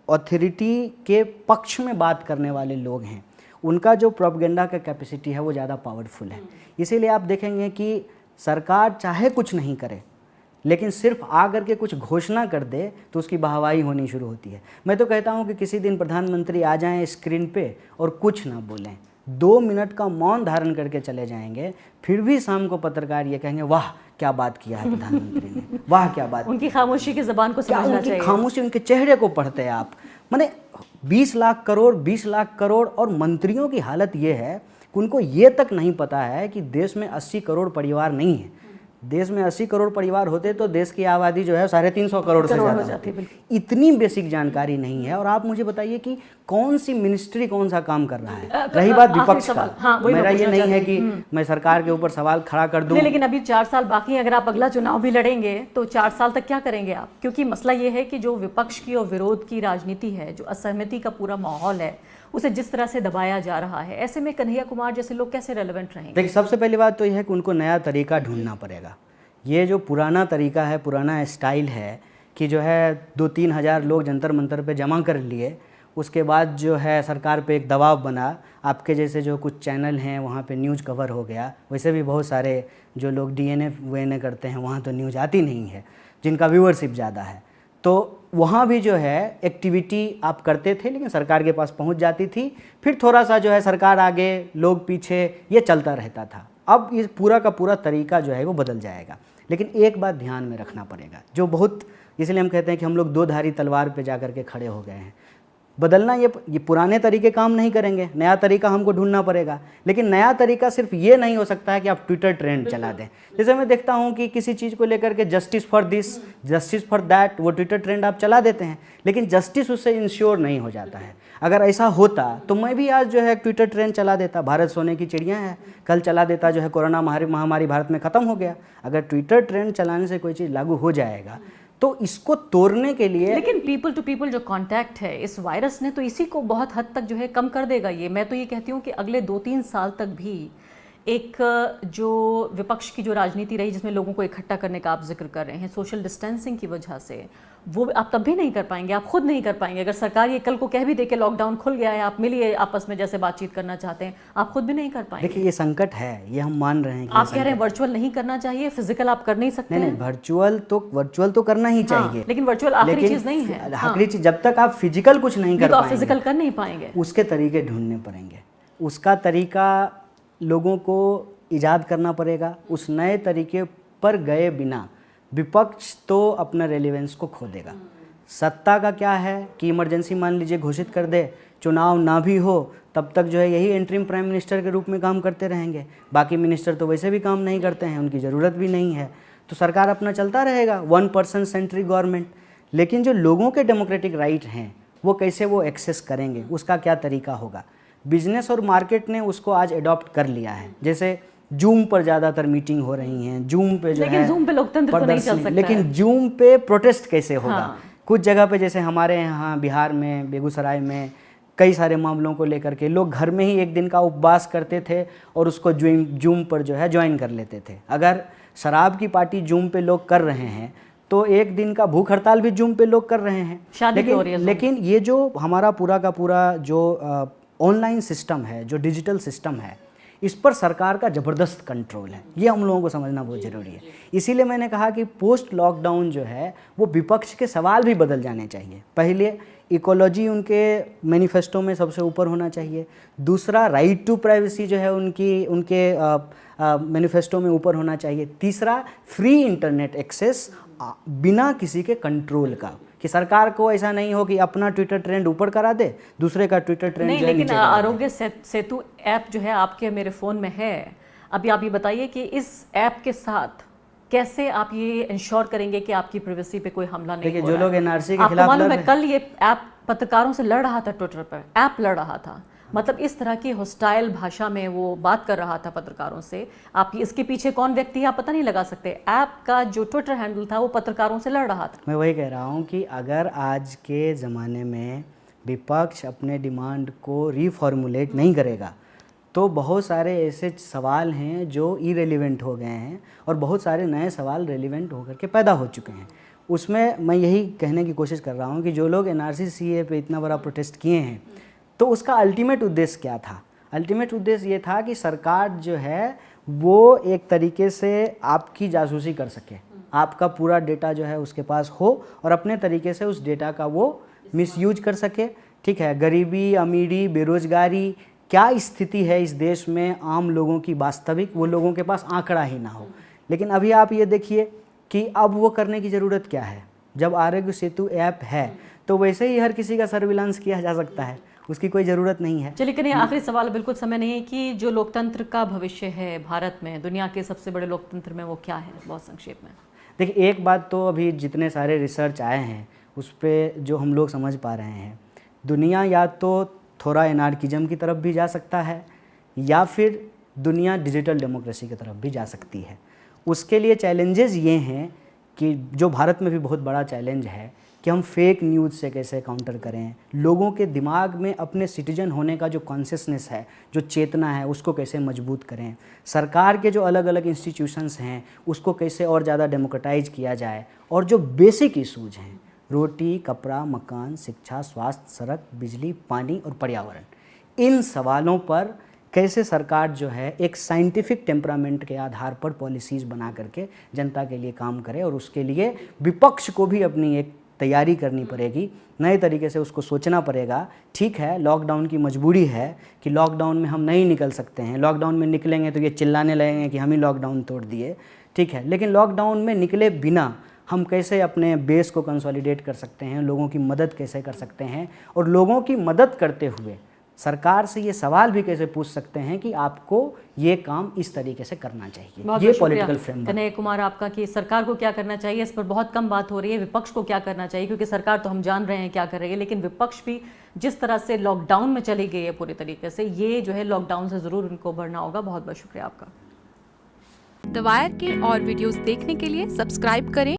अथॉरिटी के पक्ष में बात करने वाले लोग हैं उनका जो प्रोपेगेंडा का कैपेसिटी है वो ज़्यादा पावरफुल है। इसीलिए आप देखेंगे कि सरकार चाहे कुछ नहीं करे लेकिन सिर्फ आ करके कुछ घोषणा कर दे तो उसकी वाहवाही होनी शुरू होती है। मैं तो कहता हूँ कि किसी दिन प्रधानमंत्री आ जाएं स्क्रीन पे और कुछ ना बोलें, 2 मिनट का मौन धारण करके चले जाएंगे, फिर भी शाम को पत्रकार ये कहेंगे वाह क्या बात किया है प्रधानमंत्री ने, वाह क्या बात। उनकी खामोशी की ज़बान को समझना चाहिए। खामोशी, उनके चेहरे को पढ़ते हैं आप। माने 20 लाख करोड़ और मंत्रियों की हालत ये है कि उनको ये तक नहीं पता है कि देश में 80 करोड़ परिवार नहीं है। देश में 80 करोड़ परिवार होते तो देश की आबादी जो है 350 करोड़ से ज़्यादा जाती। इतनी बेसिक जानकारी नहीं है। और आप मुझे बताइए कि कौन सी मिनिस्ट्री कौन सा काम कर रहा है। रही बात विपक्ष का, हाँ, मेरा ये नहीं है कि मैं सरकार के ऊपर सवाल खड़ा कर दूं, लेकिन अभी 4 साल बाकी हैं। अगर आप अगला चुनाव भी लड़ेंगे तो 4 साल तक क्या करेंगे आप? क्योंकि मसला ये है कि जो विपक्ष की और विरोध की राजनीति है, जो असहमति का पूरा माहौल है, उसे जिस तरह से दबाया जा रहा है, ऐसे में कन्हैया कुमार जैसे लोग कैसे रेलेवेंट रहेंगे? देखिए, सबसे पहली बात तो यह है कि उनको नया तरीका ढूंढना पड़ेगा। ये जो पुराना तरीका है, पुराना स्टाइल है कि जो है 2-3 हज़ार लोग जंतर मंतर पे जमा कर लिए, उसके बाद जो है सरकार पे एक दबाव बना, आपके जैसे जो कुछ चैनल हैं वहाँ पे न्यूज़ कवर हो गया। वैसे भी बहुत सारे जो लोग DNA करते हैं वहाँ तो न्यूज़ आती नहीं है, जिनका व्यूअरशिप ज़्यादा है, तो वहाँ भी जो है एक्टिविटी आप करते थे लेकिन सरकार के पास पहुँच जाती थी, फिर थोड़ा सा जो है सरकार आगे लोग पीछे, ये चलता रहता था। अब इस पूरा का पूरा तरीका जो है वो बदल जाएगा। लेकिन एक बात ध्यान में रखना पड़ेगा, जो बहुत, इसलिए हम कहते हैं कि हम लोग 2 धारी तलवार पे जा कर के खड़े हो गए हैं। बदलना, ये पुराने तरीके काम नहीं करेंगे, नया तरीका हमको ढूंढना पड़ेगा। लेकिन नया तरीका सिर्फ ये नहीं हो सकता है कि आप ट्विटर ट्रेंड चला दें। जैसे मैं देखता हूँ कि किसी चीज़ को लेकर के justice for this, justice for that, वो ट्विटर ट्रेंड आप चला देते हैं, लेकिन जस्टिस उससे इंश्योर नहीं हो जाता है। अगर ऐसा होता तो मैं भी आज जो है ट्विटर ट्रेंड चला देता, भारत सोने की चिड़िया है, कल चला देता जो है कोरोना महामारी भारत में ख़त्म हो गया। अगर ट्विटर ट्रेंड चलाने से कोई चीज़ लागू हो जाएगा तो इसको तोड़ने के लिए, लेकिन पीपल टू पीपल जो कांटेक्ट है इस वायरस ने, तो इसी को बहुत हद तक जो है कम कर देगा। ये मैं तो ये कहती हूँ कि अगले 2-3 साल तक भी एक जो विपक्ष की जो राजनीति रही, जिसमें लोगों को इकट्ठा करने का आप जिक्र कर रहे हैं, सोशल डिस्टेंसिंग की वजह से, वो आप तब भी नहीं कर पाएंगे, आप खुद नहीं कर पाएंगे। अगर सरकार ये कल को कह भी दे कि लॉकडाउन खुल गया है, आप मिलिए आपस में जैसे बातचीत करना चाहते हैं, आप खुद भी नहीं कर पाएंगे। देखिए ये संकट है, ये हम मान रहे हैं कि आप कह रहे हैं वर्चुअल नहीं करना चाहिए, फिजिकल आप कर नहीं सकते। नहीं, वर्चुअल तो करना ही चाहिए। हाँ, लेकिन वर्चुअल आखिरी चीज नहीं है। आखिरी चीज, जब तक आप फिजिकल कुछ नहीं कर पाएंगे, फिजिकल कर नहीं पाएंगे, उसके तरीके ढूंढने पड़ेंगे। उसका तरीका लोगों को इजाद करना पड़ेगा। उस नए तरीके पर गए बिना विपक्ष तो अपना रेलेवेंस को खो देगा। सत्ता का क्या है कि इमरजेंसी मान लीजिए घोषित कर दे, चुनाव ना भी हो तब तक जो है यही इंटरिम प्राइम मिनिस्टर के रूप में काम करते रहेंगे। बाकी मिनिस्टर तो वैसे भी काम नहीं करते हैं, उनकी ज़रूरत भी नहीं है, तो सरकार अपना चलता रहेगा, 1 पर्सन सेंट्रिक गवर्नमेंट। लेकिन जो लोगों के डेमोक्रेटिक राइट हैं वो कैसे वो एक्सेस करेंगे, उसका क्या तरीका होगा। बिजनेस और मार्केट ने उसको आज अडॉप्ट कर लिया है। जैसे जूम पर ज़्यादातर मीटिंग हो रही हैं, जूम पे जो है, जूम पे लोकतंत्र तो नहीं चल सकता, लेकिन जूम पे प्रोटेस्ट कैसे होगा। हाँ। कुछ जगह पे जैसे हमारे यहाँ बिहार में, बेगूसराय में कई सारे मामलों को लेकर के लोग घर में ही एक दिन का उपवास करते थे और उसको जूम पर जो है ज्वाइन कर लेते थे। अगर शराब की पार्टी जूम पे लोग कर रहे हैं तो एक दिन का भूख हड़ताल भी जूम पे लोग कर रहे हैं। लेकिन ये जो हमारा पूरा का पूरा जो ऑनलाइन सिस्टम है, जो डिजिटल सिस्टम है, इस पर सरकार का ज़बरदस्त कंट्रोल है। ये हम लोगों को समझना बहुत ज़रूरी है। इसीलिए मैंने कहा कि पोस्ट लॉकडाउन जो है वो विपक्ष के सवाल भी बदल जाने चाहिए। पहले इकोलॉजी उनके मैनिफेस्टो में सबसे ऊपर होना चाहिए। दूसरा, राइट टू प्राइवेसी जो है उनके मैनिफेस्टो में ऊपर होना चाहिए। तीसरा, फ्री इंटरनेट एक्सेस बिना किसी के कंट्रोल का, कि सरकार को ऐसा नहीं हो कि अपना ट्विटर ट्रेंड ऊपर करा दे, दूसरे का ट्विटर ट्रेंड नहीं। लेकिन आरोग्य सेतु ऐप जो है आपके मेरे फ़ोन में है। अभी आप ये बताइए कि इस ऐप के साथ कैसे आप ये इंश्योर करेंगे कि आपकी प्राइवेसी पे कोई हमला नहीं हो रहा है। जो लोग एनआरसी के खिलाफ मालूम है, कल ये ऐप पत्रकारों से लड़ रहा था, ट्विटर पर ऐप लड़ रहा था, मतलब इस तरह की हॉस्टाइल भाषा में वो बात कर रहा था पत्रकारों से। आप इसके पीछे कौन व्यक्ति है आप पता नहीं लगा सकते। ऐप का जो ट्विटर हैंडल था वो पत्रकारों से लड़ रहा था। मैं वही कह रहा हूँ कि अगर आज के ज़माने में विपक्ष अपने डिमांड को रीफॉर्मुलेट नहीं करेगा तो बहुत सारे ऐसे सवाल हैं जो इरेलीवेंट हो गए हैं और बहुत सारे नए सवाल रेलिवेंट होकर के पैदा हो चुके हैं। उसमें मैं यही कहने की कोशिश कर रहा हूँ कि जो लोग एनआरसी सीए पे इतना बड़ा प्रोटेस्ट किए हैं तो उसका अल्टीमेट उद्देश्य क्या था। अल्टीमेट उद्देश्य ये था कि सरकार जो है वो एक तरीके से आपकी जासूसी कर सके, आपका पूरा डेटा जो है उसके पास हो और अपने तरीके से उस डेटा का वो मिसयूज कर सके। ठीक है, गरीबी, अमीरी, बेरोजगारी, क्या स्थिति है इस देश में आम लोगों की वास्तविक, वो लोगों के पास आंकड़ा ही ना हो। लेकिन अभी आप ये देखिए कि अब वो करने की ज़रूरत क्या है। जब आरोग्य सेतु ऐप है तो वैसे ही हर किसी का सर्विलांस किया जा सकता है, उसकी कोई ज़रूरत नहीं है। चलिए करिए, आखिरी सवाल, बिल्कुल समय नहीं है, कि जो लोकतंत्र का भविष्य है भारत में, दुनिया के सबसे बड़े लोकतंत्र में, वो क्या है, बहुत संक्षेप में? देखिए, एक बात तो अभी जितने सारे रिसर्च आए हैं उस पर जो हम लोग समझ पा रहे हैं, दुनिया या तो थोड़ा एनार्किज्म की तरफ भी जा सकता है या फिर दुनिया डिजिटल डेमोक्रेसी की तरफ भी जा सकती है। उसके लिए चैलेंजेस ये हैं कि जो भारत में भी बहुत बड़ा चैलेंज है कि हम फेक न्यूज़ से कैसे काउंटर करें, लोगों के दिमाग में अपने सिटीजन होने का जो कॉन्शियसनेस है, जो चेतना है, उसको कैसे मजबूत करें, सरकार के जो अलग अलग इंस्टीट्यूशंस हैं उसको कैसे और ज़्यादा डेमोक्रेटाइज किया जाए, और जो बेसिक इशूज़ हैं, रोटी, कपड़ा, मकान, शिक्षा, स्वास्थ्य, सड़क, बिजली, पानी और पर्यावरण, इन सवालों पर कैसे सरकार जो है एक साइंटिफिक टेम्परामेंट के आधार पर पॉलिसीज़ बना करके जनता के लिए काम करे। और उसके लिए विपक्ष को भी अपनी एक तैयारी करनी पड़ेगी, नए तरीके से उसको सोचना पड़ेगा। ठीक है, लॉकडाउन की मजबूरी है कि लॉकडाउन में हम नहीं निकल सकते हैं, लॉकडाउन में निकलेंगे तो ये चिल्लाने लगेंगे कि हम ही लॉकडाउन तोड़ दिए। ठीक है, लेकिन लॉकडाउन में निकले बिना हम कैसे अपने बेस को कंसोलिडेट कर सकते हैं, लोगों की मदद कैसे कर सकते हैं, और लोगों की मदद करते हुए सरकार से ये सवाल भी कैसे पूछ सकते हैं कि आपको ये काम इस तरीके से करना चाहिए। ये पॉलिटिकल फ्रेमवर्क। कन्हैया कुमार, आपका कि सरकार को क्या करना चाहिए, इस पर बहुत कम बात हो रही है। विपक्ष को क्या करना चाहिए, क्योंकि सरकार तो हम जान रहे हैं क्या कर रही है, लेकिन विपक्ष भी जिस तरह से लॉकडाउन में चली गई है पूरी तरीके से, ये जो है लॉकडाउन से जरूर उनको उभरना होगा। बहुत बहुत शुक्रिया आपका। द वायर के और वीडियोस देखने के लिए सब्सक्राइब करें